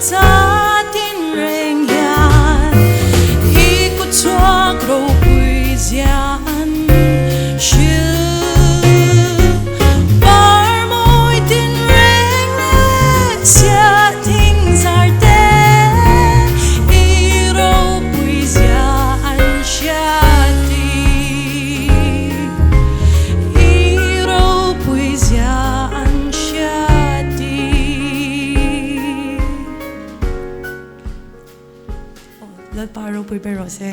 za tin reng hian hi ku chuak ro pui zian shil par moi tin reng le sia ting zar te i ro pui zian sha ti i ro pui zian sha ti. Let paro pui pero se